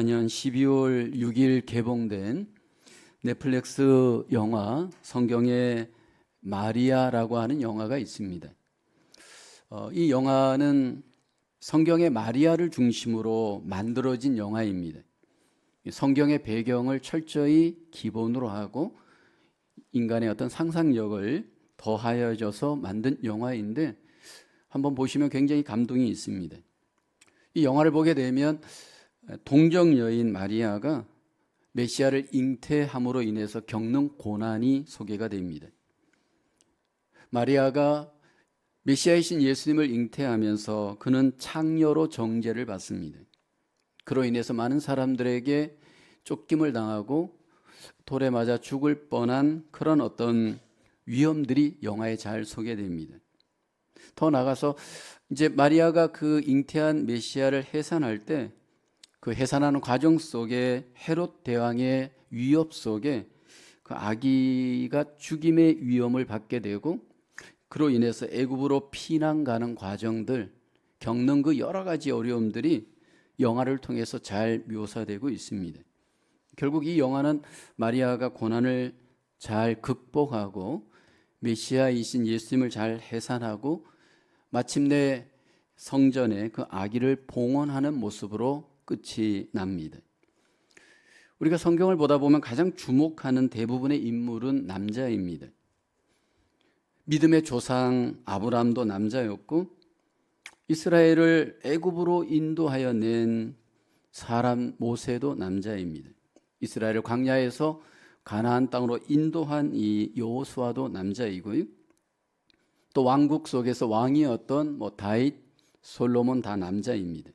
2024년 12월 6일 개봉된 넷플릭스 영화 성경의 마리아라고 하는 영화가 있습니다. 이 영화는 성경의 마리아를 중심으로 만들어진 영화입니다. 성경의 배경을 철저히 기본으로 하고 인간의 어떤 상상력을 더하여져서 만든 영화인데 한번 보시면 굉장히 감동이 있습니다. 이 영화를 보게 되면 동정 여인 마리아가 메시아를 잉태함으로 인해서 겪는 고난이 소개가 됩니다. 마리아가 메시아이신 예수님을 잉태하면서 그는 창녀로 정죄를 받습니다. 그로 인해서 많은 사람들에게 쫓김을 당하고 돌에 맞아 죽을 뻔한 그런 어떤 위험들이 영화에 잘 소개됩니다. 더 나아가서 이제 마리아가 그 잉태한 메시아를 해산할 때 그 해산하는 과정 속에 헤롯 대왕의 위협 속에 그 아기가 죽임의 위험을 받게 되고 그로 인해서 애굽으로 피난 가는 과정들, 겪는 그 여러 가지 어려움들이 영화를 통해서 잘 묘사되고 있습니다. 결국 이 영화는 마리아가 고난을 잘 극복하고 메시아이신 예수님을 잘 해산하고 마침내 성전에 그 아기를 봉헌하는 모습으로 끝이 납니다. 우리가 성경을 보다 보면 가장 주목하는 대부분의 인물은 남자입니다. 믿음의 조상 아브라함도 남자였고 이스라엘을 애굽으로 인도하여 낸 사람 모세도 남자입니다. 이스라엘을 광야에서 가나안 땅으로 인도한 이 여호수아도 남자이고요. 또 왕국 속에서 왕이었던 다윗, 솔로몬 다 남자입니다.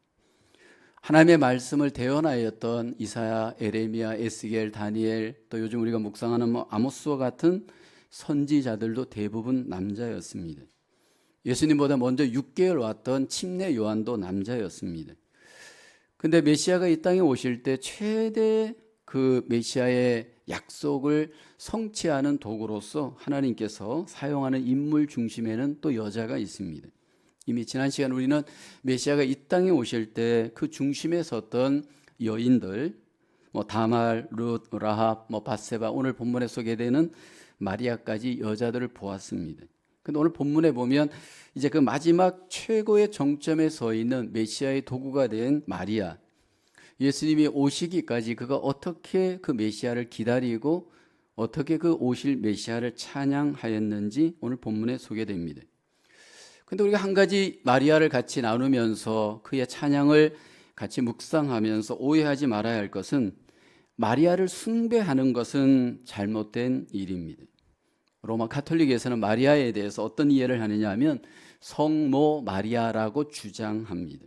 하나님의 말씀을 대언하였던 이사야, 에레미야, 에스겔, 다니엘, 또 요즘 우리가 묵상하는 아모스와 같은 선지자들도 대부분 남자였습니다. 예수님보다 먼저 6개월 왔던 침례 요한도 남자였습니다. 근데 메시아가 이 땅에 오실 때 최대 그 메시아의 약속을 성취하는 도구로서 하나님께서 사용하는 인물 중심에는 또 여자가 있습니다. 이미 지난 시간 우리는 메시아가 이 땅에 오실 때 그 중심에 섰던 여인들, 다말, 룻, 라합, 밧세바, 오늘 본문에 소개되는 마리아까지 여자들을 보았습니다. 근데 오늘 본문에 보면 이제 그 마지막 최고의 정점에 서 있는 메시아의 도구가 된 마리아, 예수님이 오시기까지 그가 어떻게 그 메시아를 기다리고 어떻게 그 오실 메시아를 찬양하였는지 오늘 본문에 소개됩니다. 근데 우리가 한 가지 마리아를 같이 나누면서 그의 찬양을 같이 묵상하면서 오해하지 말아야 할 것은 마리아를 숭배하는 것은 잘못된 일입니다. 로마 가톨릭에서는 마리아에 대해서 어떤 이해를 하느냐 하면 성모 마리아라고 주장합니다.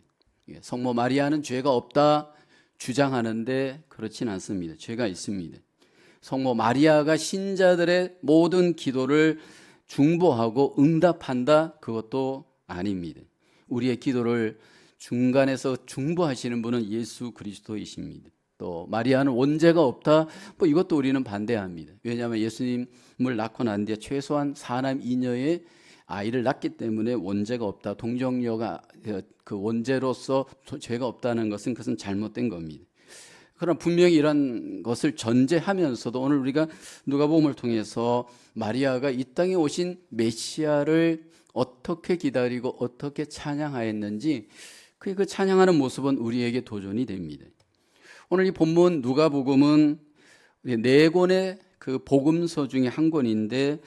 성모 마리아는 죄가 없다 주장하는데 그렇진 않습니다. 죄가 있습니다. 성모 마리아가 신자들의 모든 기도를 중보하고 응답한다? 그것도 아닙니다. 우리의 기도를 중간에서 중보하시는 분은 예수 그리스도이십니다. 또 마리아는 원죄가 없다? 이것도 우리는 반대합니다. 왜냐하면 예수님을 낳고 난 뒤에 최소한 4남 2녀의 아이를 낳기 때문에 원죄가 없다. 동정녀가 그 원죄로서 죄가 없다는 것은 그것은 잘못된 겁니다. 그러나 분명히 이런 것을 전제하면서도 오늘 우리가 누가복음을 통해서 마리아가 이 땅에 오신 메시아를 어떻게 기다리고 어떻게 찬양하였는지 그 찬양하는 모습은 우리에게 도전이 됩니다. 오늘 이 본문 누가복음은 4권의 그 복음서 중에 한 권인데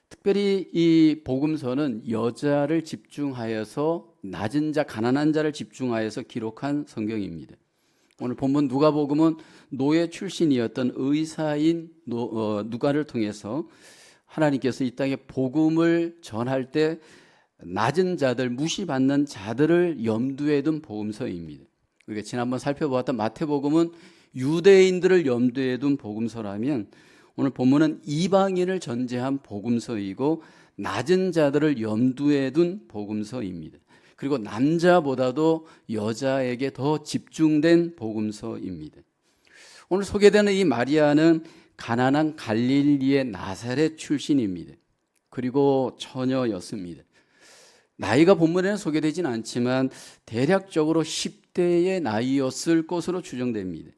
특별히 이 복음서는 여자를 집중하여서 낮은 자, 가난한 자를 집중하여서 기록한 성경입니다. 오늘 본문 누가복음은 노예 출신이었던 의사인 누가를 통해서 하나님께서 이 땅에 복음을 전할 때 낮은 자들, 무시받는 자들을 염두에 둔 복음서입니다. 우리가 지난번 살펴보았던 마태복음은 유대인들을 염두에 둔 복음서라면 오늘 본문은 이방인을 전제한 복음서이고 낮은 자들을 염두에 둔 복음서입니다. 그리고 남자보다도 여자에게 더 집중된 복음서입니다. 오늘 소개되는 이 마리아는 가나안 갈릴리의 나사렛 출신입니다. 그리고 처녀였습니다. 나이가 본문에는 소개되진 않지만 대략적으로 10대 10대의 나이였을 것으로 추정됩니다.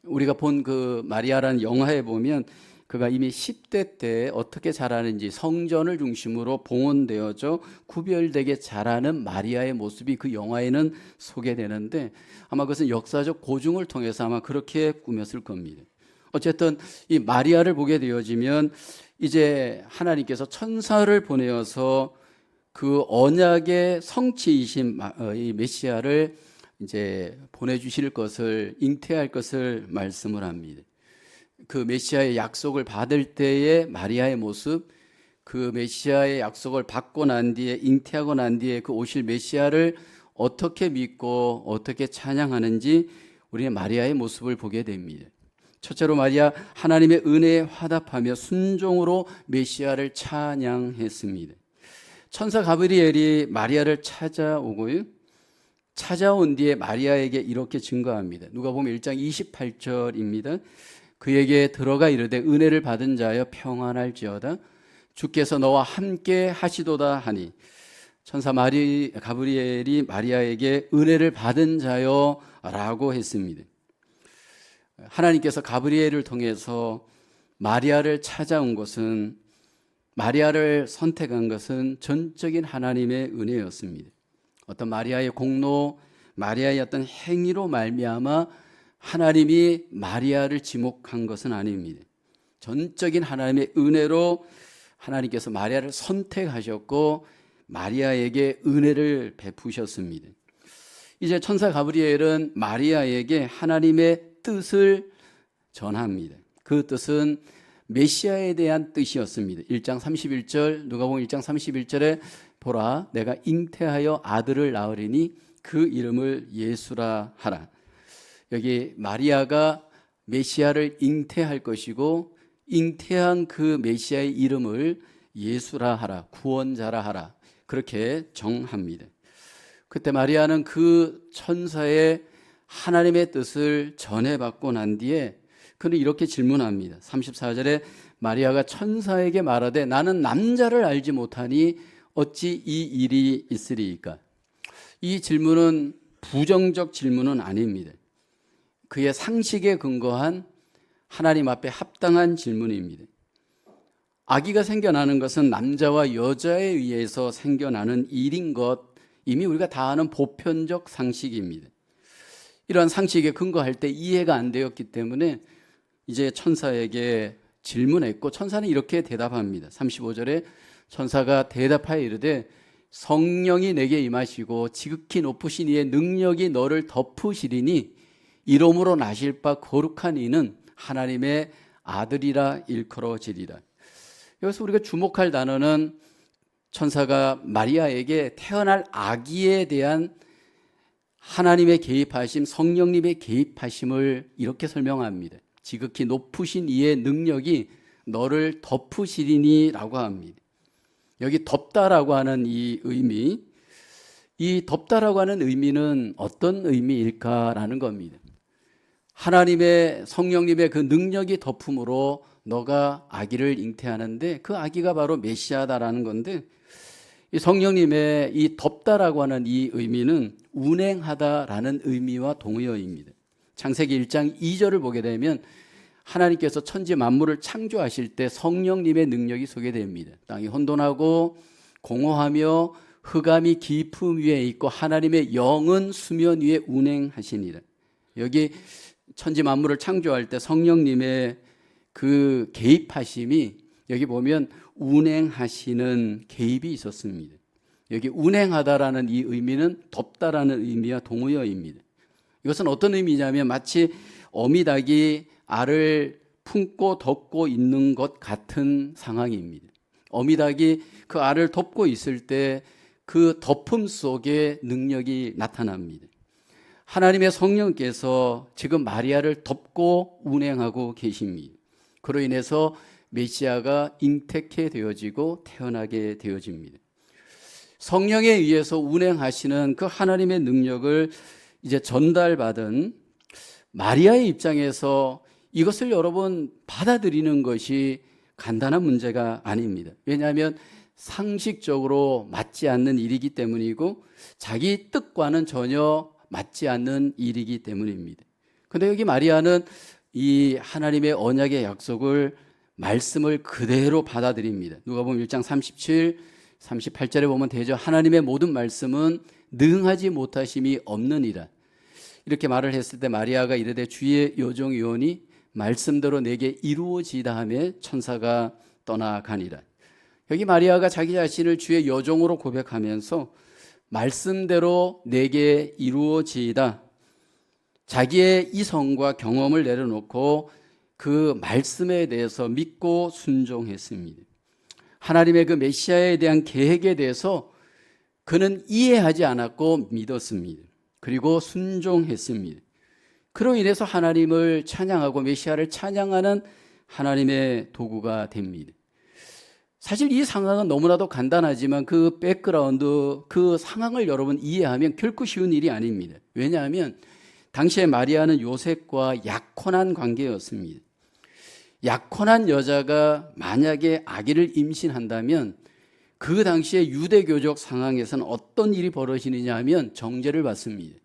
우리가 본 그 마리아라는 영화에 보면 그가 이미 10대 때 어떻게 자라는지 성전을 중심으로 봉헌되어져 구별되게 자라는 마리아의 모습이 그 영화에는 소개되는데 아마 그것은 역사적 고증을 통해서 아마 그렇게 꾸몄을 겁니다. 어쨌든 이 마리아를 보게 되어지면 이제 하나님께서 천사를 보내어서 그 언약의 성취이신 이 메시아를 이제 보내주실 것을 잉태할 것을 말씀을 합니다. 그 메시아의 약속을 받을 때의 마리아의 모습, 그 메시아의 약속을 받고 난 뒤에 잉태하고 난 뒤에 그 오실 메시아를 어떻게 믿고 어떻게 찬양하는지 우리는 마리아의 모습을 보게 됩니다. 첫째로 마리아 하나님의 은혜에 화답하며 순종으로 메시아를 찬양했습니다. 천사 가브리엘이 마리아를 찾아오고요. 찾아온 뒤에 마리아에게 이렇게 증거합니다. 누가복음 1장 28절입니다. 그에게 들어가 이르되 은혜를 받은 자여 평안할지어다 주께서 너와 함께 하시도다 하니 천사 가브리엘이 마리아에게 은혜를 받은 자여 라고 했습니다. 하나님께서 가브리엘을 통해서 마리아를 찾아온 것은 마리아를 선택한 것은 전적인 하나님의 은혜였습니다. 어떤 마리아의 공로, 마리아의 어떤 행위로 말미암아 하나님이 마리아를 지목한 것은 아닙니다. 전적인 하나님의 은혜로 하나님께서 마리아를 선택하셨고 마리아에게 은혜를 베푸셨습니다. 이제 천사 가브리엘은 마리아에게 하나님의 뜻을 전합니다. 그 뜻은 메시아에 대한 뜻이었습니다. 1장 31절 누가복음 1장 31절에 보라 내가 잉태하여 아들을 낳으리니 그 이름을 예수라 하라. 여기 마리아가 메시아를 잉태할 것이고 잉태한 그 메시아의 이름을 예수라 하라, 구원자라 하라 그렇게 정합니다. 그때 마리아는 그 천사의 하나님의 뜻을 전해받고 난 뒤에 그는 이렇게 질문합니다. 34절에 마리아가 천사에게 말하되 나는 남자를 알지 못하니 어찌 이 일이 있으리이까? 이 질문은 부정적 질문은 아닙니다. 그의 상식에 근거한 하나님 앞에 합당한 질문입니다. 아기가 생겨나는 것은 남자와 여자에 의해서 생겨나는 일인 것 이미 우리가 다 아는 보편적 상식입니다. 이러한 상식에 근거할 때 이해가 안 되었기 때문에 이제 천사에게 질문했고 천사는 이렇게 대답합니다. 35절에 천사가 대답하여 이르되 성령이 내게 임하시고 지극히 높으신 이의 능력이 너를 덮으시리니 이름으로 나실 바 거룩한 이는 하나님의 아들이라 일컬어지리라. 여기서 우리가 주목할 단어는 천사가 마리아에게 태어날 아기에 대한 하나님의 개입하심, 성령님의 개입하심을 이렇게 설명합니다. 지극히 높으신 이의 능력이 너를 덮으시리니 라고 합니다. 여기 덮다라고 하는 이 의미, 이 덮다라고 하는 의미는 어떤 의미일까라는 겁니다. 하나님의 성령님의 그 능력이 덮음으로 너가 아기를 잉태하는데 그 아기가 바로 메시아다라는 건데 이 성령님의 이 덮다라고 하는 이 의미는 운행하다라는 의미와 동의어입니다. 창세기 1장 2절을 보게 되면 하나님께서 천지 만물을 창조하실 때 성령님의 능력이 소개됩니다. 땅이 혼돈하고 공허하며 흑암이 깊음 위에 있고 하나님의 영은 수면 위에 운행하시니라. 여기 천지 만물을 창조할 때 성령님의 그 개입하심이 여기 보면 운행하시는 개입이 있었습니다. 여기 운행하다라는 이 의미는 덮다라는 의미와 동의어입니다. 이것은 어떤 의미냐면 마치 어미닭이 알을 품고 덮고 있는 것 같은 상황입니다. 어미닭이 그 알을 덮고 있을 때 그 덮음 속에 능력이 나타납니다. 하나님의 성령께서 지금 마리아를 덮고 운행하고 계십니다. 그로 인해서 메시아가 잉태케 되어지고 태어나게 되어집니다. 성령에 의해서 운행하시는 그 하나님의 능력을 이제 전달받은 마리아의 입장에서 이것을 여러분 받아들이는 것이 간단한 문제가 아닙니다. 왜냐하면 상식적으로 맞지 않는 일이기 때문이고 자기 뜻과는 전혀 맞지 않는 일이기 때문입니다. 근데 여기 마리아는 이 하나님의 언약의 약속을 말씀을 그대로 받아들입니다. 누가복음 1장 37, 38절에 보면 되죠. 하나님의 모든 말씀은 능하지 못하심이 없느니라. 이렇게 말을 했을 때 마리아가 이르되 주의 여종이오니 말씀대로 내게 이루어지다 하며 천사가 떠나가니라. 여기 마리아가 자기 자신을 주의 여종으로 고백하면서 말씀대로 내게 이루어지이다. 자기의 이성과 경험을 내려놓고 그 말씀에 대해서 믿고 순종했습니다. 하나님의 그 메시아에 대한 계획에 대해서 그는 이해하지 않았고 믿었습니다. 그리고 순종했습니다. 그로 인해서 하나님을 찬양하고 메시아를 찬양하는 하나님의 도구가 됩니다. 사실 이 상황은 너무나도 간단하지만 그 백그라운드, 그 상황을 여러분 이해하면 결코 쉬운 일이 아닙니다. 왜냐하면 당시에 마리아는 요셉과 약혼한 관계였습니다. 약혼한 여자가 만약에 아기를 임신한다면 그 당시에 유대교적 상황에서는 어떤 일이 벌어지느냐 하면 정죄를 받습니다.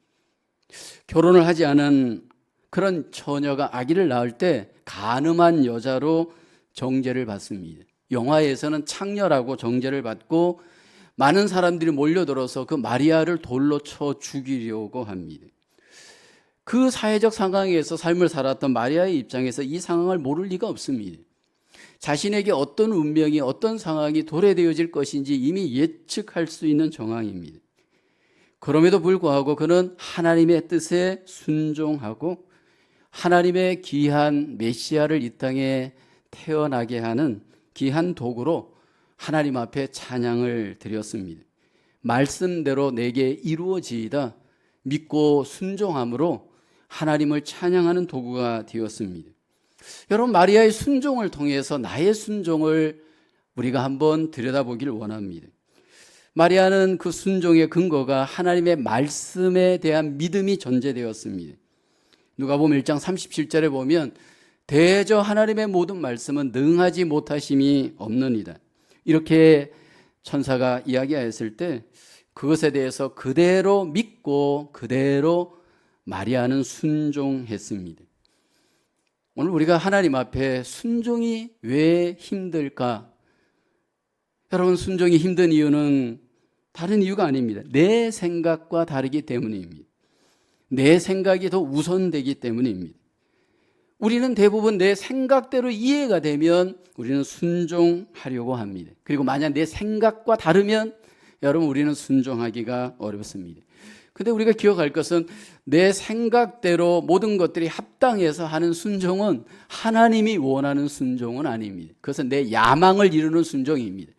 결혼을 하지 않은 그런 처녀가 아기를 낳을 때 간음한 여자로 정죄를 받습니다. 영화에서는 창녀라고 정죄를 받고 많은 사람들이 몰려들어서 그 마리아를 돌로 쳐 죽이려고 합니다. 그 사회적 상황에서 삶을 살았던 마리아의 입장에서 이 상황을 모를 리가 없습니다. 자신에게 어떤 운명이, 어떤 상황이 도래되어질 것인지 이미 예측할 수 있는 정황입니다. 그럼에도 불구하고 그는 하나님의 뜻에 순종하고 하나님의 귀한 메시아를 이 땅에 태어나게 하는 귀한 도구로 하나님 앞에 찬양을 드렸습니다. 말씀대로 내게 이루어지이다 믿고 순종함으로 하나님을 찬양하는 도구가 되었습니다. 여러분, 마리아의 순종을 통해서 나의 순종을 우리가 한번 들여다보기를 원합니다. 마리아는 그 순종의 근거가 하나님의 말씀에 대한 믿음이 전제되었습니다. 누가복음 1장 37절에 보면 대저 하나님의 모든 말씀은 능하지 못하심이 없느니라. 이렇게 천사가 이야기하였을 때 그것에 대해서 그대로 믿고 그대로 마리아는 순종했습니다. 오늘 우리가 하나님 앞에 순종이 왜 힘들까? 여러분, 순종이 힘든 이유는 다른 이유가 아닙니다. 내 생각과 다르기 때문입니다. 내 생각이 더 우선되기 때문입니다. 우리는 대부분 내 생각대로 이해가 되면 우리는 순종하려고 합니다. 그리고 만약 내 생각과 다르면 여러분 우리는 순종하기가 어렵습니다. 근데 우리가 기억할 것은 내 생각대로 모든 것들이 합당해서 하는 순종은 하나님이 원하는 순종은 아닙니다. 그것은 내 야망을 이루는 순종입니다.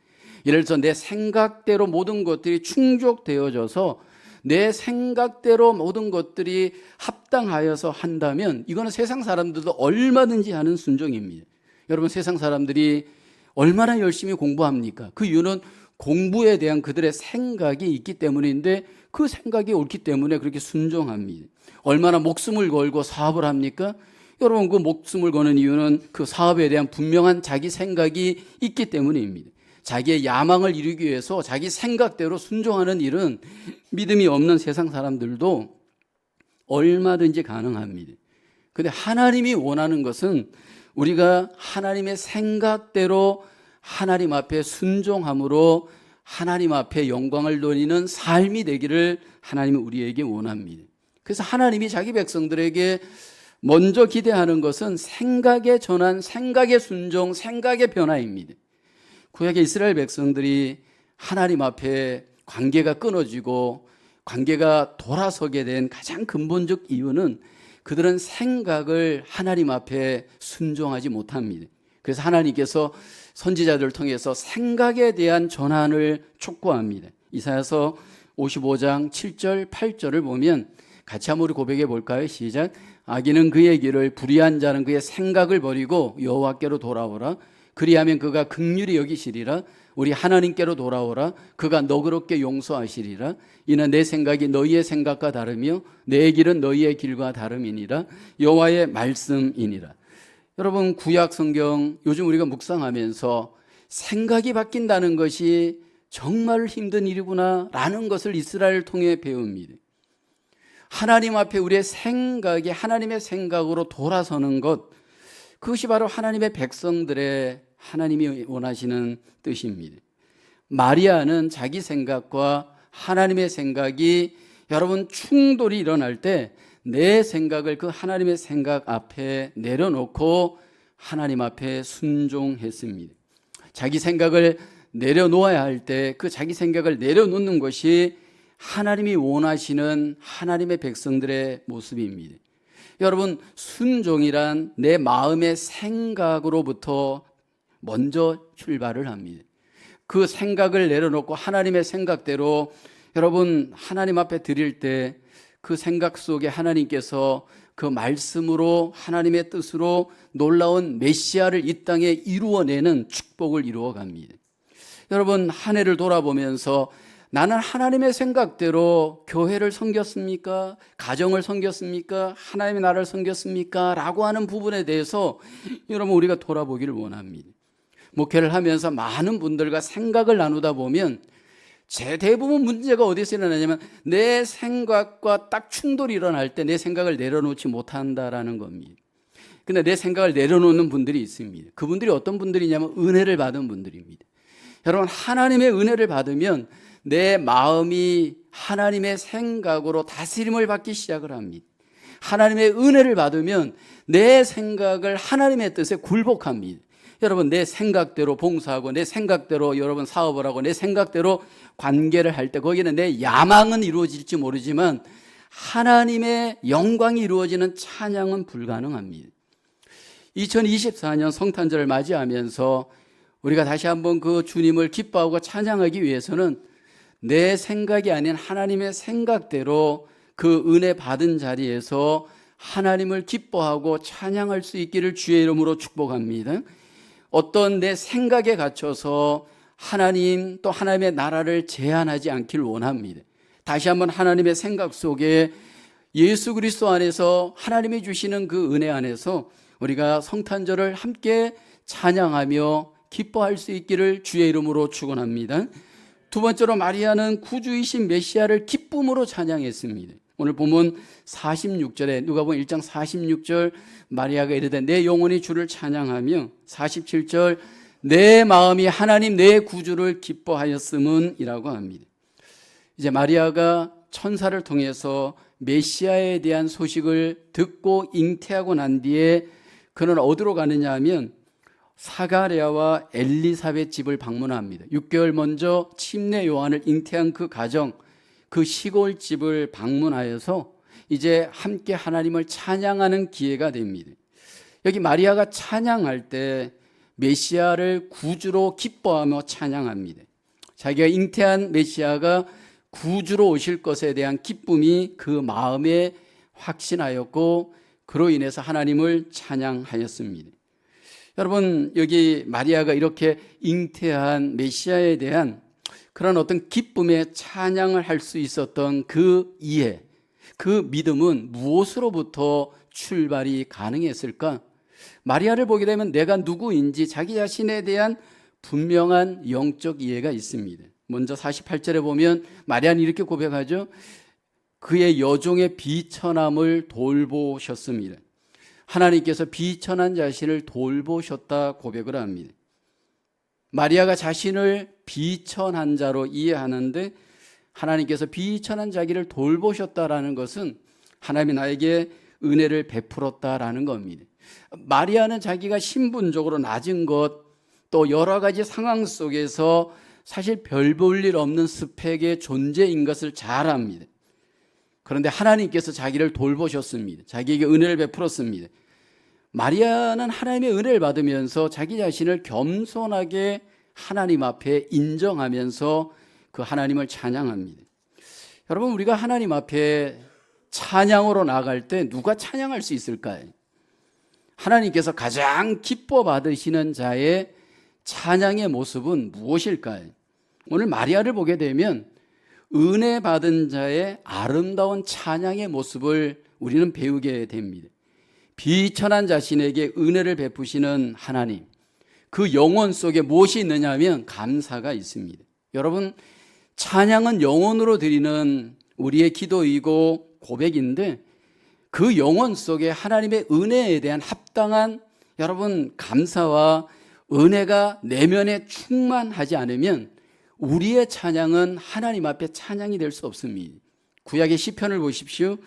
예를 들어서 내 생각대로 모든 것들이 충족되어져서 내 생각대로 모든 것들이 합당하여서 한다면 이거는 세상 사람들도 얼마든지 하는 순종입니다. 여러분, 세상 사람들이 얼마나 열심히 공부합니까? 그 이유는 공부에 대한 그들의 생각이 있기 때문인데 그 생각이 옳기 때문에 그렇게 순종합니다. 얼마나 목숨을 걸고 사업을 합니까? 여러분, 그 목숨을 거는 이유는 그 사업에 대한 분명한 자기 생각이 있기 때문입니다. 자기의 야망을 이루기 위해서 자기 생각대로 순종하는 일은 믿음이 없는 세상 사람들도 얼마든지 가능합니다. 그런데 하나님이 원하는 것은 우리가 하나님의 생각대로 하나님 앞에 순종함으로 하나님 앞에 영광을 돌리는 삶이 되기를 하나님은 우리에게 원합니다. 그래서 하나님이 자기 백성들에게 먼저 기대하는 것은 생각의 전환, 생각의 순종, 생각의 변화입니다. 구약의 이스라엘 백성들이 하나님 앞에 관계가 끊어지고 관계가 돌아서게 된 가장 근본적 이유는 그들은 생각을 하나님 앞에 순종하지 못합니다. 그래서 하나님께서 선지자들을 통해서 생각에 대한 전환을 촉구합니다. 이사야서 55장 7절 8절을 보면 같이 한번 우리 고백해 볼까요? 시작. 악인은 그의 길을, 불의한 자는 그의 생각을 버리고 여호와께로 돌아오라. 그리하면 그가 긍휼히 여기시리라. 우리 하나님께로 돌아오라. 그가 너그럽게 용서하시리라. 이는 내 생각이 너희의 생각과 다르며 내 길은 너희의 길과 다름이니라. 여호와의 말씀이니라. 여러분, 구약 성경 요즘 우리가 묵상하면서 생각이 바뀐다는 것이 정말 힘든 일이구나 라는 것을 이스라엘을 통해 배웁니다. 하나님 앞에 우리의 생각이 하나님의 생각으로 돌아서는 것, 그것이 바로 하나님의 백성들의 하나님이 원하시는 뜻입니다. 마리아는 자기 생각과 하나님의 생각이 여러분 충돌이 일어날 때 내 생각을 그 하나님의 생각 앞에 내려놓고 하나님 앞에 순종했습니다. 자기 생각을 내려놓아야 할 때 그 자기 생각을 내려놓는 것이 하나님이 원하시는 하나님의 백성들의 모습입니다. 여러분, 순종이란 내 마음의 생각으로부터 먼저 출발을 합니다. 그 생각을 내려놓고 하나님의 생각대로 여러분 하나님 앞에 드릴 때 그 생각 속에 하나님께서 그 말씀으로 하나님의 뜻으로 놀라운 메시아를 이 땅에 이루어내는 축복을 이루어갑니다. 여러분, 한 해를 돌아보면서 나는 하나님의 생각대로 교회를 섬겼습니까? 가정을 섬겼습니까? 하나님의 나라를 섬겼습니까? 라고 하는 부분에 대해서 여러분 우리가 돌아보기를 원합니다. 목회를 하면서 많은 분들과 생각을 나누다 보면 대부분 문제가 어디서 일어나냐면 내 생각과 딱 충돌이 일어날 때 내 생각을 내려놓지 못한다라는 겁니다. 근데 내 생각을 내려놓는 분들이 있습니다. 그분들이 어떤 분들이냐면 은혜를 받은 분들입니다. 여러분, 하나님의 은혜를 받으면 내 마음이 하나님의 생각으로 다스림을 받기 시작을 합니다. 하나님의 은혜를 받으면 내 생각을 하나님의 뜻에 굴복합니다. 여러분, 내 생각대로 봉사하고 내 생각대로 여러분 사업을 하고 내 생각대로 관계를 할 때 거기는 내 야망은 이루어질지 모르지만 하나님의 영광이 이루어지는 찬양은 불가능합니다. 2024년 성탄절을 맞이하면서 우리가 다시 한번 그 주님을 기뻐하고 찬양하기 위해서는 내 생각이 아닌 하나님의 생각대로 그 은혜 받은 자리에서 하나님을 기뻐하고 찬양할 수 있기를 주의 이름으로 축복합니다. 어떤 내 생각에 갇혀서 하나님 또 하나님의 나라를 제한하지 않기를 원합니다. 다시 한번 하나님의 생각 속에 예수 그리스도 안에서 하나님이 주시는 그 은혜 안에서 우리가 성탄절을 함께 찬양하며 기뻐할 수 있기를 주의 이름으로 축원합니다. 두 번째로 마리아는 구주이신 메시아를 기쁨으로 찬양했습니다. 오늘 본문 46절에 누가복음 1장 46절 마리아가 이르되 내 영혼이 주를 찬양하며 47절 내 마음이 하나님 내 구주를 기뻐하였음은 이라고 합니다. 이제 마리아가 천사를 통해서 메시아에 대한 소식을 듣고 잉태하고 난 뒤에 그는 어디로 가느냐 하면 사가랴와 엘리사벳 집을 방문합니다. 6개월 먼저 침례 요한을 잉태한 그 가정, 그 시골집을 방문하여서 이제 함께 하나님을 찬양하는 기회가 됩니다. 여기 마리아가 찬양할 때 메시아를 구주로 기뻐하며 찬양합니다. 자기가 잉태한 메시아가 구주로 오실 것에 대한 기쁨이 그 마음에 확신하였고 그로 인해서 하나님을 찬양하였습니다. 여러분, 여기 마리아가 이렇게 잉태한 메시아에 대한 그런 어떤 기쁨의 찬양을 할 수 있었던 그 이해, 그 믿음은 무엇으로부터 출발이 가능했을까? 마리아를 보게 되면 내가 누구인지 자기 자신에 대한 분명한 영적 이해가 있습니다. 먼저 48절에 보면 마리아는 이렇게 고백하죠. 그의 여종의 비천함을 돌보셨습니다. 하나님께서 비천한 자신을 돌보셨다 고백을 합니다. 마리아가 자신을 비천한 자로 이해하는데 하나님께서 비천한 자기를 돌보셨다라는 것은 하나님이 나에게 은혜를 베풀었다라는 겁니다. 마리아는 자기가 신분적으로 낮은 것, 또 여러 가지 상황 속에서 사실 별 볼 일 없는 스펙의 존재인 것을 잘 압니다. 그런데 하나님께서 자기를 돌보셨습니다. 자기에게 은혜를 베풀었습니다. 마리아는 하나님의 은혜를 받으면서 자기 자신을 겸손하게 하나님 앞에 인정하면서 그 하나님을 찬양합니다. 여러분, 우리가 하나님 앞에 찬양으로 나갈 때 누가 찬양할 수 있을까요? 하나님께서 가장 기뻐 받으시는 자의 찬양의 모습은 무엇일까요? 오늘 마리아를 보게 되면 은혜 받은 자의 아름다운 찬양의 모습을 우리는 배우게 됩니다. 비천한 자신에게 은혜를 베푸시는 하나님, 그 영혼 속에 무엇이 있느냐 하면 감사가 있습니다. 여러분, 찬양은 영혼으로 드리는 우리의 기도이고 고백인데 그 영혼 속에 하나님의 은혜에 대한 합당한 여러분 감사와 은혜가 내면에 충만하지 않으면 우리의 찬양은 하나님 앞에 찬양이 될 수 없습니다. 구약의 시편을 보십시오.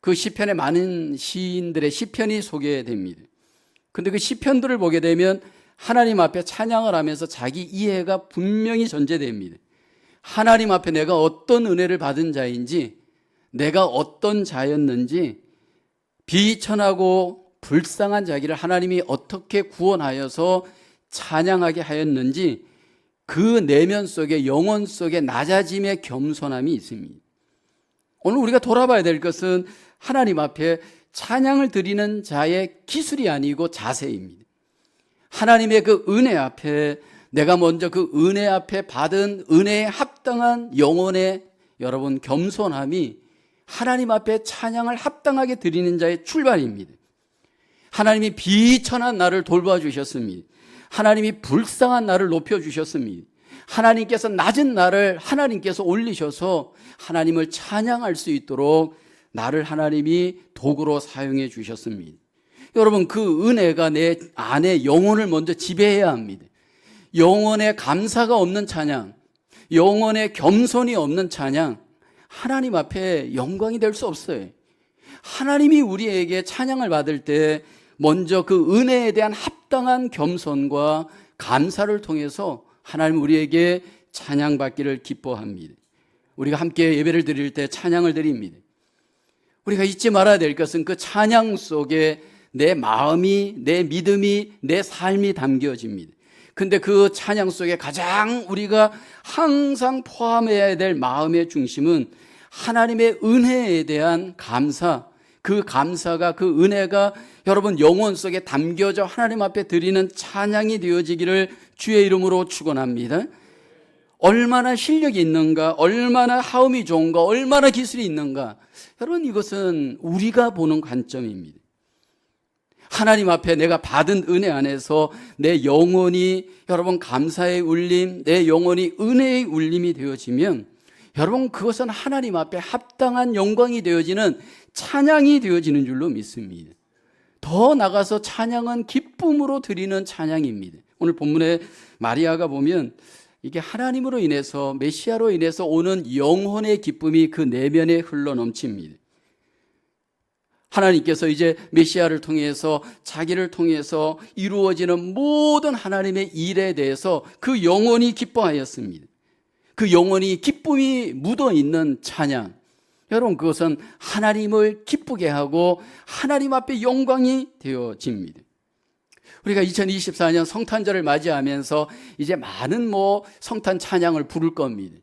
그 시편에 많은 시인들의 시편이 소개됩니다. 근데 그 시편들을 보게 되면 하나님 앞에 찬양을 하면서 자기 이해가 분명히 전제됩니다. 하나님 앞에 내가 어떤 은혜를 받은 자인지, 내가 어떤 자였는지, 비천하고 불쌍한 자기를 하나님이 어떻게 구원하여서 찬양하게 하였는지 그 내면 속에, 영혼 속에 낮아짐의 겸손함이 있습니다. 오늘 우리가 돌아봐야 될 것은 하나님 앞에 찬양을 드리는 자의 기술이 아니고 자세입니다. 하나님의 그 은혜 앞에, 내가 먼저 그 은혜 앞에 받은 은혜에 합당한 영혼의 여러분 겸손함이 하나님 앞에 찬양을 합당하게 드리는 자의 출발입니다. 하나님이 비천한 나를 돌봐주셨습니다. 하나님이 불쌍한 나를 높여주셨습니다. 하나님께서 낮은 나를 하나님께서 올리셔서 하나님을 찬양할 수 있도록 나를 하나님이 도구로 사용해 주셨습니다. 여러분, 그 은혜가 내 안에 영혼을 먼저 지배해야 합니다. 영혼에 감사가 없는 찬양, 영혼에 겸손이 없는 찬양, 하나님 앞에 영광이 될 수 없어요. 하나님이 우리에게 찬양을 받을 때 먼저 그 은혜에 대한 합당한 겸손과 감사를 통해서 하나님 우리에게 찬양받기를 기뻐합니다. 우리가 함께 예배를 드릴 때 찬양을 드립니다. 우리가 잊지 말아야 될 것은 그 찬양 속에 내 마음이, 내 믿음이, 내 삶이 담겨집니다. 근데 그 찬양 속에 가장 우리가 항상 포함해야 될 마음의 중심은 하나님의 은혜에 대한 감사, 그 감사가, 그 은혜가 여러분 영혼 속에 담겨져 하나님 앞에 드리는 찬양이 되어지기를 주의 이름으로 축원합니다. 얼마나 실력이 있는가, 얼마나 하음이 좋은가, 얼마나 기술이 있는가, 여러분 이것은 우리가 보는 관점입니다. 하나님 앞에 내가 받은 은혜 안에서 내 영혼이 여러분 감사의 울림, 내 영혼이 은혜의 울림이 되어지면 여러분 그것은 하나님 앞에 합당한 영광이 되어지는 찬양이 되어지는 줄로 믿습니다. 더 나가서 찬양은 기쁨으로 드리는 찬양입니다. 오늘 본문에 마리아가 보면 이게 하나님으로 인해서, 메시아로 인해서 오는 영혼의 기쁨이 그 내면에 흘러넘칩니다. 하나님께서 이제 메시아를 통해서, 자기를 통해서 이루어지는 모든 하나님의 일에 대해서 그 영혼이 기뻐하였습니다. 그 영혼이 기쁨이 묻어있는 찬양, 여러분 그것은 하나님을 기쁘게 하고 하나님 앞에 영광이 되어집니다. 우리가 2024년 성탄절을 맞이하면서 이제 많은 성탄 찬양을 부를 겁니다.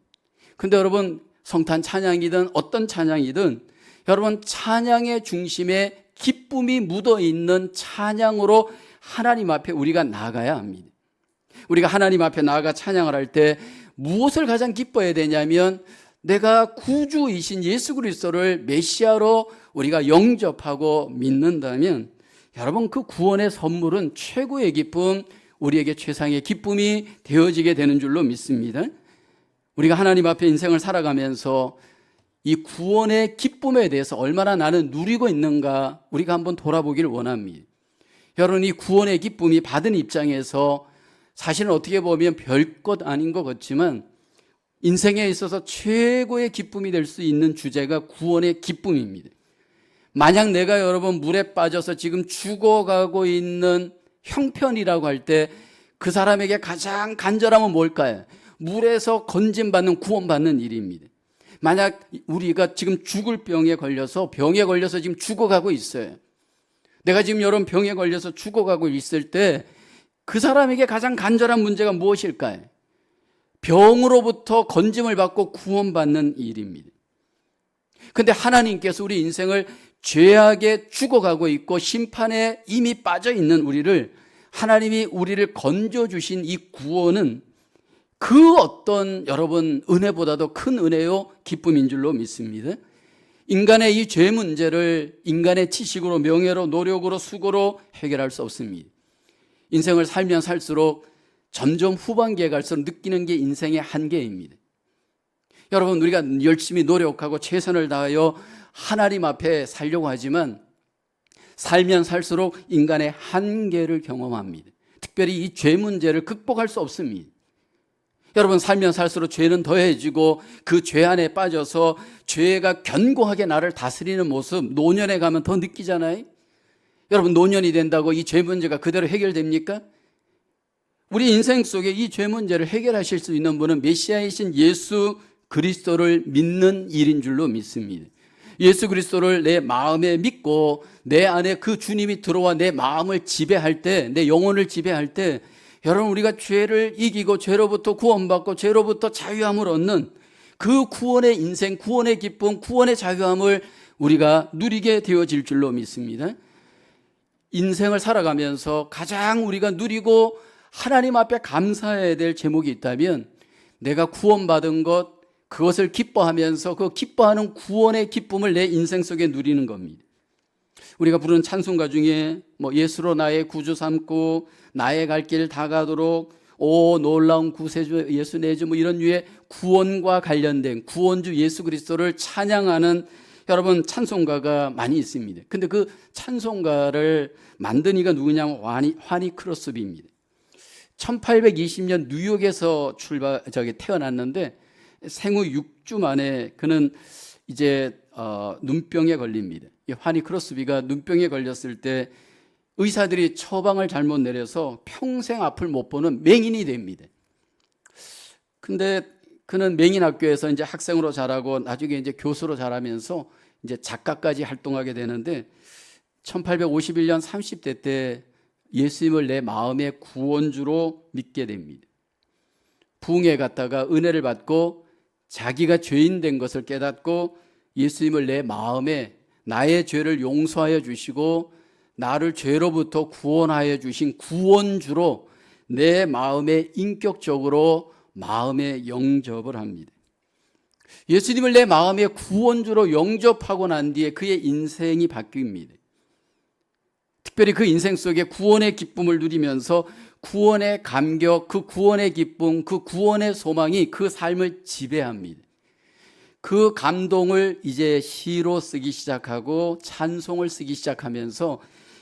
근데 여러분 성탄 찬양이든 어떤 찬양이든 여러분 찬양의 중심에 기쁨이 묻어있는 찬양으로 하나님 앞에 우리가 나아가야 합니다. 우리가 하나님 앞에 나아가 찬양을 할 때 무엇을 가장 기뻐해야 되냐면 내가 구주이신 예수 그리스도를 메시아로 우리가 영접하고 믿는다면 여러분 그 구원의 선물은 최고의 기쁨, 우리에게 최상의 기쁨이 되어지게 되는 줄로 믿습니다. 우리가 하나님 앞에 인생을 살아가면서 이 구원의 기쁨에 대해서 얼마나 나는 누리고 있는가 우리가 한번 돌아보기를 원합니다. 여러분 이 구원의 기쁨이 받은 입장에서 사실은 어떻게 보면 별것 아닌 것 같지만 인생에 있어서 최고의 기쁨이 될 수 있는 주제가 구원의 기쁨입니다. 만약 내가 여러분 물에 빠져서 지금 죽어가고 있는 형편이라고 할 때 그 사람에게 가장 간절함은 뭘까요? 물에서 건짐받는, 구원받는 일입니다. 만약 우리가 지금 죽을 병에 걸려서 지금 죽어가고 있어요. 내가 지금 여러분 병에 걸려서 죽어가고 있을 때 그 사람에게 가장 간절한 문제가 무엇일까요? 병으로부터 건짐을 받고 구원받는 일입니다. 그런데 하나님께서 우리 인생을 죄악에 죽어가고 있고 심판에 이미 빠져 있는 우리를, 하나님이 우리를 건져주신 이 구원은 그 어떤 여러분 은혜보다도 큰 은혜요 기쁨인 줄로 믿습니다. 인간의 이 죄 문제를 인간의 지식으로, 명예로, 노력으로, 수고로 해결할 수 없습니다. 인생을 살면 살수록 점점 후반기에 갈수록 느끼는 게 인생의 한계입니다. 여러분, 우리가 열심히 노력하고 최선을 다하여 하나님 앞에 살려고 하지만 살면 살수록 인간의 한계를 경험합니다. 특별히 이 죄 문제를 극복할 수 없습니다. 여러분, 살면 살수록 죄는 더해지고 그 죄 안에 빠져서 죄가 견고하게 나를 다스리는 모습 노년에 가면 더 느끼잖아요. 여러분, 노년이 된다고 이 죄 문제가 그대로 해결됩니까? 우리 인생 속에 이 죄 문제를 해결하실 수 있는 분은 메시아이신 예수 그리스도를 믿는 일인 줄로 믿습니다. 예수 그리스도를 내 마음에 믿고 내 안에 그 주님이 들어와 내 마음을 지배할 때, 내 영혼을 지배할 때, 여러분, 우리가 죄를 이기고 죄로부터 구원받고 죄로부터 자유함을 얻는 그 구원의 인생, 구원의 기쁨, 구원의 자유함을 우리가 누리게 되어질 줄로 믿습니다. 인생을 살아가면서 가장 우리가 누리고 하나님 앞에 감사해야 될 제목이 있다면 내가 구원받은 것, 그것을 기뻐하면서 그 기뻐하는 구원의 기쁨을 내 인생 속에 누리는 겁니다. 우리가 부르는 찬송가 중에 예수로 나의 구주 삼고 나의 갈 길 다 가도록 오 놀라운 구세주 예수 내 주 이런 류의 구원과 관련된 구원주 예수 그리스도를 찬양하는 여러분 찬송가가 많이 있습니다. 근데 그 찬송가를 만든 이가 누구냐면 화니 크로스비입니다. 1820년 뉴욕에서 태어났는데 생후 6주 만에 그는 이제 눈병에 걸립니다. 이 화니 크로스비가 눈병에 걸렸을 때 의사들이 처방을 잘못 내려서 평생 앞을 못 보는 맹인이 됩니다. 근데 그는 맹인 학교에서 이제 학생으로 자라고 나중에 이제 교수로 자라면서 이제 작가까지 활동하게 되는데 1851년 30대 때 예수님을 내 마음의 구원주로 믿게 됩니다. 부흥회 갔다가 은혜를 받고 자기가 죄인 된 것을 깨닫고 예수님을 내 마음에 나의 죄를 용서하여 주시고 나를 죄로부터 구원하여 주신 구원주로 내 마음에 인격적으로 마음에 영접을 합니다. 예수님을 내 마음의 구원주로 영접하고 난 뒤에 그의 인생이 바뀝니다. 특별히 그 인생 속에 구원의 기쁨을 누리면서 구원의 감격, 그 구원의 기쁨, 그 구원의 소망이 그 삶을 지배합니다. 그 감동을 이제 시로 쓰기 시작하고 찬송을 쓰기 시작하면서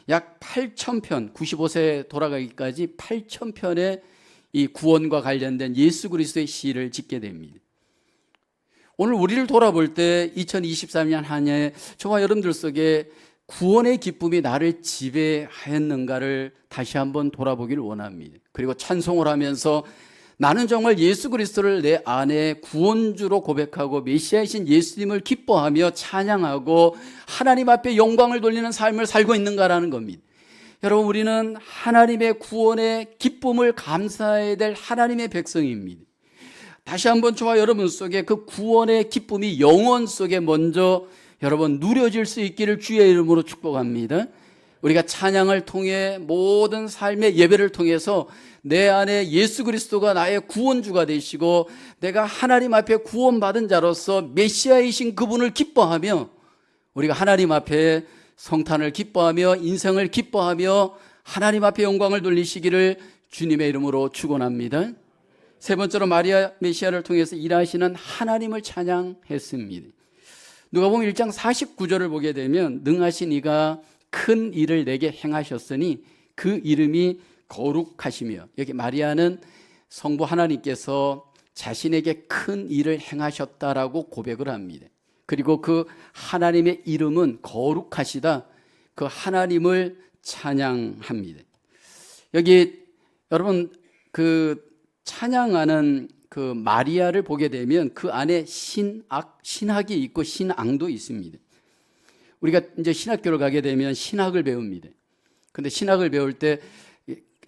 약 8,000편, 95세 돌아가기까지 8,000편의 이 구원과 관련된 예수 그리스도의 시를 짓게 됩니다. 오늘 우리를 돌아볼 때 2023년 한 해 저와 여러분들 속에 구원의 기쁨이 나를 지배하였는가를 다시 한번 돌아보기를 원합니다. 그리고 찬송을 하면서 나는 정말 예수 그리스도를 내 안에 구원주로 고백하고 메시아이신 예수님을 기뻐하며 찬양하고 하나님 앞에 영광을 돌리는 삶을 살고 있는가라는 겁니다. 여러분, 우리는 하나님의 구원의 기쁨을 감사해야 될 하나님의 백성입니다. 다시 한번 저와 여러분 속에 그 구원의 기쁨이 영혼 속에 먼저 여러분 누려질 수 있기를 주의 이름으로 축복합니다. 우리가 찬양을 통해 모든 삶의 예배를 통해서 내 안에 예수 그리스도가 나의 구원주가 되시고 내가 하나님 앞에 구원받은 자로서 메시아이신 그분을 기뻐하며 우리가 하나님 앞에 성탄을 기뻐하며 인생을 기뻐하며 하나님 앞에 영광을 돌리시기를 주님의 이름으로 축원합니다. 세 번째로 마리아 메시아를 통해서 일하시는 하나님을 찬양했습니다. 누가복음 1장 49절을 보게 되면 능하신 이가 큰 일을 내게 행하셨으니 그 이름이 거룩하시며, 여기 마리아는 성부 하나님께서 자신에게 큰 일을 행하셨다라고 고백을 합니다. 그리고 그 하나님의 이름은 거룩하시다, 그 하나님을 찬양합니다. 여기 여러분 그 찬양하는 그 마리아를 보게 되면 그 안에 신학이 있고 신앙도 있습니다. 우리가 이제 신학교를 가게 되면 신학을 배웁니다. 근데 신학을 배울 때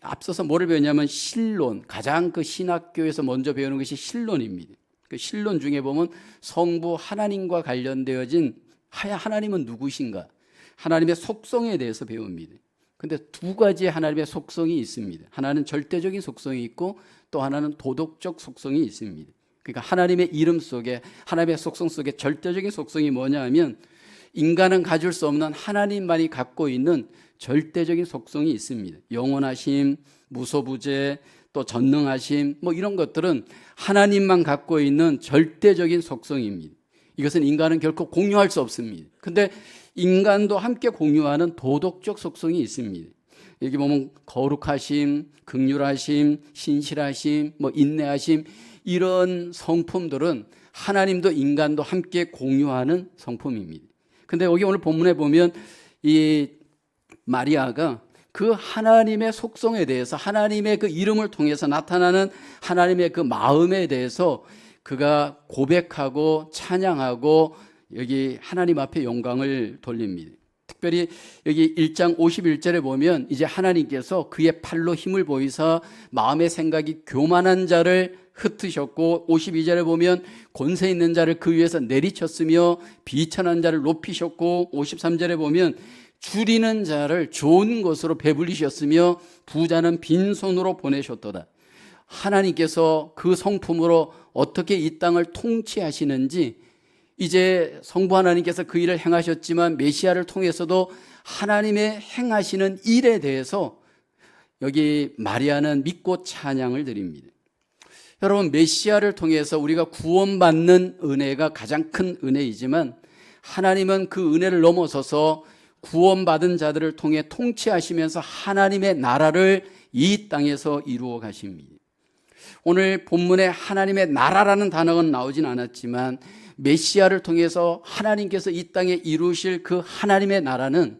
앞서서 뭐를 배우냐면 신론, 가장 그 신학교에서 먼저 배우는 것이 신론입니다. 그 신론 중에 보면 성부 하나님과 관련되어진 하나님은 누구신가, 하나님의 속성에 대해서 배웁니다. 근데 두 가지의 하나님의 속성이 있습니다. 하나는 절대적인 속성이 있고 또 하나는 도덕적 속성이 있습니다. 그러니까 하나님의 이름 속에, 하나님의 속성 속에 절대적인 속성이 뭐냐 하면 인간은 가질 수 없는 하나님만이 갖고 있는 절대적인 속성이 있습니다. 영원하심, 무소부재, 또 전능하심, 뭐 이런 것들은 하나님만 갖고 있는 절대적인 속성입니다. 이것은 인간은 결코 공유할 수 없습니다. 근데 인간도 함께 공유하는 도덕적 속성이 있습니다. 여기 보면 거룩하심, 긍휼하심, 신실하심, 뭐 인내하심, 이런 성품들은 하나님도 인간도 함께 공유하는 성품입니다. 근데 여기 오늘 본문에 보면 이 마리아가 그 하나님의 속성에 대해서, 하나님의 그 이름을 통해서 나타나는 하나님의 그 마음에 대해서 그가 고백하고 찬양하고 여기 하나님 앞에 영광을 돌립니다. 특별히 여기 1장 51절에 보면 이제 하나님께서 그의 팔로 힘을 보이사 마음의 생각이 교만한 자를 흩으셨고, 52절에 보면 권세 있는 자를 그 위에서 내리쳤으며 비천한 자를 높이셨고, 53절에 보면 줄이는 자를 좋은 것으로 배불리셨으며 부자는 빈손으로 보내셨도다. 하나님께서 그 성품으로 어떻게 이 땅을 통치하시는지, 이제 성부 하나님께서 그 일을 행하셨지만 메시아를 통해서도 하나님의 행하시는 일에 대해서 여기 마리아는 믿고 찬양을 드립니다. 여러분, 메시아를 통해서 우리가 구원받는 은혜가 가장 큰 은혜이지만 하나님은 그 은혜를 넘어서서 구원받은 자들을 통해 통치하시면서 하나님의 나라를 이 땅에서 이루어 가십니다. 오늘 본문에 하나님의 나라라는 단어가 나오진 않았지만 메시아를 통해서 하나님께서 이 땅에 이루실 그 하나님의 나라는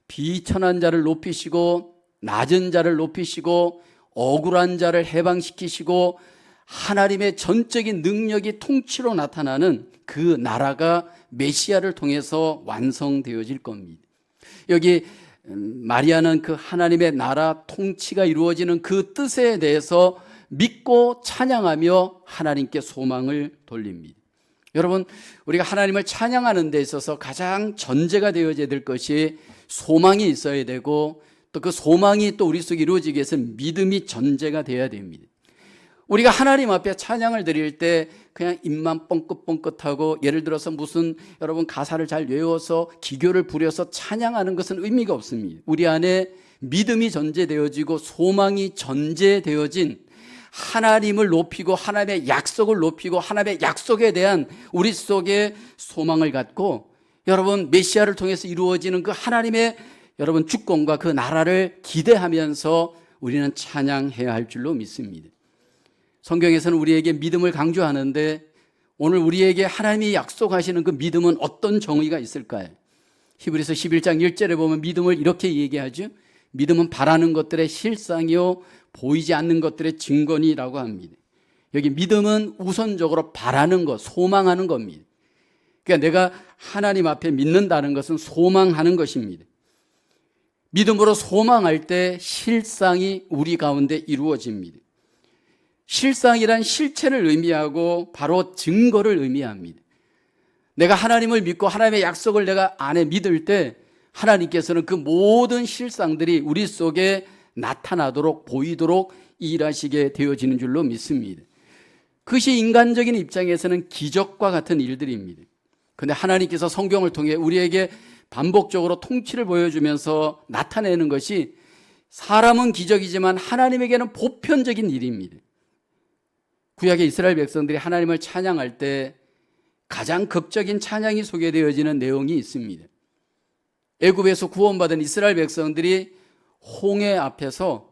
비천한 자를 높이시고 낮은 자를 높이시고 억울한 자를 해방시키시고 하나님의 전적인 능력이 통치로 나타나는 그 나라가 메시아를 통해서 완성되어질 겁니다. 여기 마리아는 그 하나님의 나라 통치가 이루어지는 그 뜻에 대해서 믿고 찬양하며 하나님께 소망을 돌립니다. 여러분, 우리가 하나님을 찬양하는 데 있어서 가장 전제가 되어져야 될 것이 소망이 있어야 되고, 또 그 소망이 또 우리 속에 이루어지기 위해서는 믿음이 전제가 되어야 됩니다. 우리가 하나님 앞에 찬양을 드릴 때 그냥 입만 뻥긋뻥긋하고, 예를 들어서 무슨 여러분 가사를 잘 외워서 기교를 부려서 찬양하는 것은 의미가 없습니다. 우리 안에 믿음이 전제되어지고 소망이 전제되어진 하나님을 높이고 하나님의 약속을 높이고 하나님의 약속에 대한 우리 속에 소망을 갖고, 여러분 메시아를 통해서 이루어지는 그 하나님의 여러분 주권과 그 나라를 기대하면서 우리는 찬양해야 할 줄로 믿습니다. 성경에서는 우리에게 믿음을 강조하는데 오늘 우리에게 하나님이 약속하시는 그 믿음은 어떤 정의가 있을까요? 히브리서 11장 1절에 보면 믿음을 이렇게 얘기하죠. 믿음은 바라는 것들의 실상이요 보이지 않는 것들의 증거니라고 합니다. 여기 믿음은 우선적으로 바라는 것, 소망하는 겁니다. 그러니까 내가 하나님 앞에 믿는다는 것은 소망하는 것입니다. 믿음으로 소망할 때 실상이 우리 가운데 이루어집니다. 실상이란 실체를 의미하고 바로 증거를 의미합니다. 내가 하나님을 믿고 하나님의 약속을 내가 안에 믿을 때 하나님께서는 그 모든 실상들이 우리 속에 나타나도록 보이도록 일하시게 되어지는 줄로 믿습니다. 그것이 인간적인 입장에서는 기적과 같은 일들입니다. 그런데 하나님께서 성경을 통해 우리에게 반복적으로 통치를 보여주면서 나타내는 것이 사람은 기적이지만 하나님에게는 보편적인 일입니다. 구약의 이스라엘 백성들이 하나님을 찬양할 때 가장 극적인 찬양이 소개되어지는 내용이 있습니다. 애굽에서 구원받은 이스라엘 백성들이 홍해 앞에서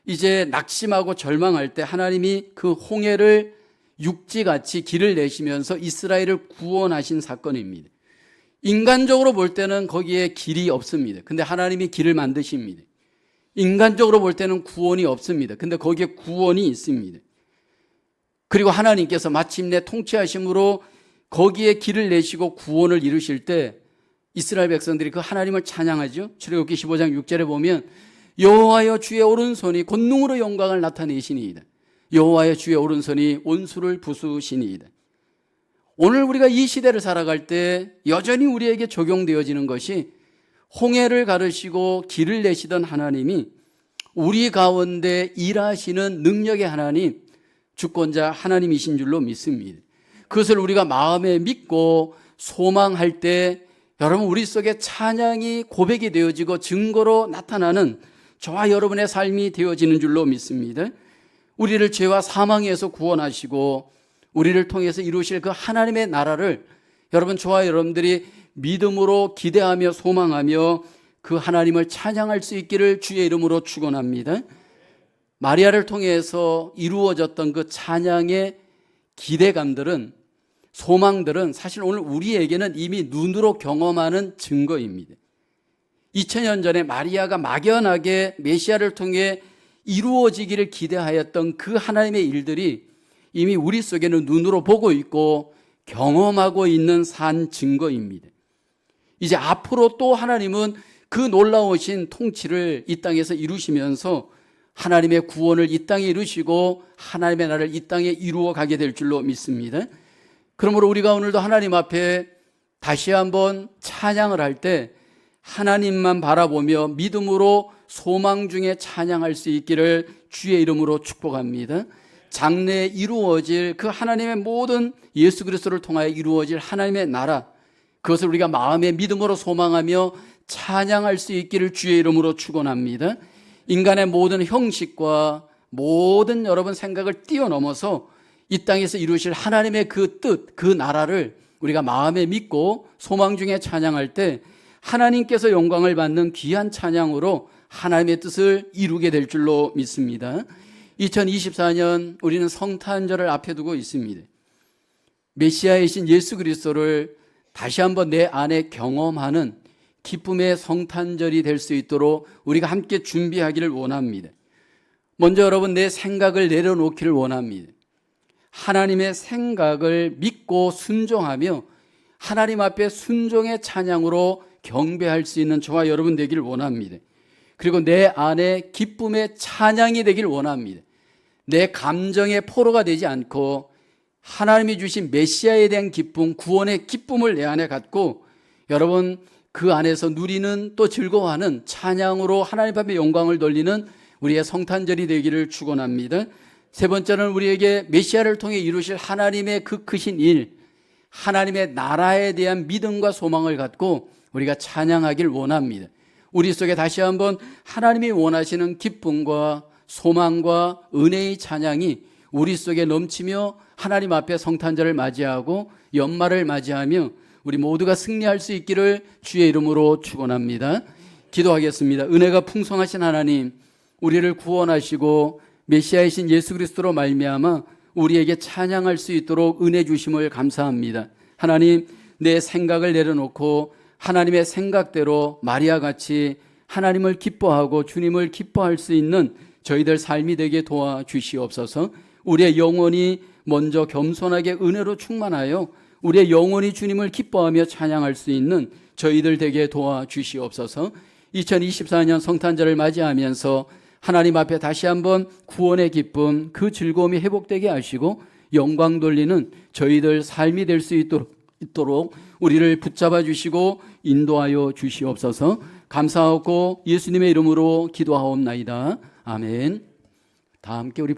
이제 낙심하고 절망할 때 하나님이 그 홍해를 육지같이 길을 내시면서 이스라엘을 구원하신 사건입니다. 인간적으로 볼 때는 거기에 길이 없습니다. 근데 하나님이 길을 만드십니다. 인간적으로 볼 때는 구원이 없습니다. 근데 거기에 구원이 있습니다. 그리고 하나님께서 마침내 통치하심으로 거기에 길을 내시고 구원을 이루실 때 이스라엘 백성들이 그 하나님을 찬양하죠. 출애굽기 15장 6절에 보면 여호와여 주의 오른손이 권능으로 영광을 나타내시니이다. 여호와여 주의 오른손이 온수를 부수시니이다. 오늘 우리가 이 시대를 살아갈 때 여전히 우리에게 적용되어지는 것이 홍해를 가르시고 길을 내시던 하나님이 우리 가운데 일하시는 능력의 하나님, 주권자 하나님이신 줄로 믿습니다. 그것을 우리가 마음에 믿고 소망할 때 여러분 우리 속에 찬양이 고백이 되어지고 증거로 나타나는 저와 여러분의 삶이 되어지는 줄로 믿습니다. 우리를 죄와 사망에서 구원하시고 우리를 통해서 이루실 그 하나님의 나라를 여러분, 저와 여러분들이 믿음으로 기대하며 소망하며 그 하나님을 찬양할 수 있기를 주의 이름으로 축원합니다. 마리아를 통해서 이루어졌던 그 찬양의 기대감들은, 소망들은 사실 오늘 우리에게는 이미 눈으로 경험하는 증거입니다. 2000년 전에 마리아가 막연하게 메시아를 통해 이루어지기를 기대하였던 그 하나님의 일들이 이미 우리 속에는 눈으로 보고 있고 경험하고 있는 산 증거입니다. 이제 앞으로 또 하나님은 그 놀라우신 통치를 이 땅에서 이루시면서 하나님의 구원을 이 땅에 이루시고 하나님의 나라를 이 땅에 이루어 가게 될 줄로 믿습니다. 그러므로 우리가 오늘도 하나님 앞에 다시 한번 찬양을 할 때 하나님만 바라보며 믿음으로 소망 중에 찬양할 수 있기를 주의 이름으로 축복합니다. 장래에 이루어질 그 하나님의 모든 예수 그리스도를 통하여 이루어질 하나님의 나라, 그것을 우리가 마음의 믿음으로 소망하며 찬양할 수 있기를 주의 이름으로 축원합니다. 인간의 모든 형식과 모든 여러분 생각을 뛰어넘어서 이 땅에서 이루실 하나님의 그 뜻, 그 나라를 우리가 마음에 믿고 소망 중에 찬양할 때 하나님께서 영광을 받는 귀한 찬양으로 하나님의 뜻을 이루게 될 줄로 믿습니다. 2024년 우리는 성탄절을 앞에 두고 있습니다. 메시아이신 예수 그리스도를 다시 한번 내 안에 경험하는 기쁨의 성탄절이 될 수 있도록 우리가 함께 준비하기를 원합니다. 먼저 여러분, 내 생각을 내려놓기를 원합니다. 하나님의 생각을 믿고 순종하며 하나님 앞에 순종의 찬양으로 경배할 수 있는 저와 여러분 되기를 원합니다. 그리고 내 안에 기쁨의 찬양이 되길 원합니다. 내 감정의 포로가 되지 않고 하나님이 주신 메시아에 대한 기쁨, 구원의 기쁨을 내 안에 갖고 여러분 그 안에서 누리는, 또 즐거워하는 찬양으로 하나님 앞에 영광을 돌리는 우리의 성탄절이 되기를 축원합니다. 세 번째는 우리에게 메시아를 통해 이루실 하나님의 그 크신 일, 하나님의 나라에 대한 믿음과 소망을 갖고 우리가 찬양하길 원합니다. 우리 속에 다시 한번 하나님이 원하시는 기쁨과 소망과 은혜의 찬양이 우리 속에 넘치며 하나님 앞에 성탄절을 맞이하고 연말을 맞이하며 우리 모두가 승리할 수 있기를 주의 이름으로 축원합니다. 기도하겠습니다. 은혜가 풍성하신 하나님, 우리를 구원하시고 메시아이신 예수 그리스도로 말미암아 우리에게 찬양할 수 있도록 은혜 주심을 감사합니다. 하나님, 내 생각을 내려놓고 하나님의 생각대로 마리아같이 하나님을 기뻐하고 주님을 기뻐할 수 있는 저희들 삶이 되게 도와주시옵소서. 우리의 영혼이 먼저 겸손하게 은혜로 충만하여 우리의 영혼이 주님을 기뻐하며 찬양할 수 있는 저희들 되게 도와주시옵소서. 2024년 성탄절을 맞이하면서 하나님 앞에 다시 한번 구원의 기쁨, 그 즐거움이 회복되게 하시고 영광 돌리는 저희들 삶이 될 수 있도록 우리를 붙잡아 주시고 인도하여 주시옵소서. 감사하고 예수님의 이름으로 기도하옵나이다. 아멘. 다 함께 우리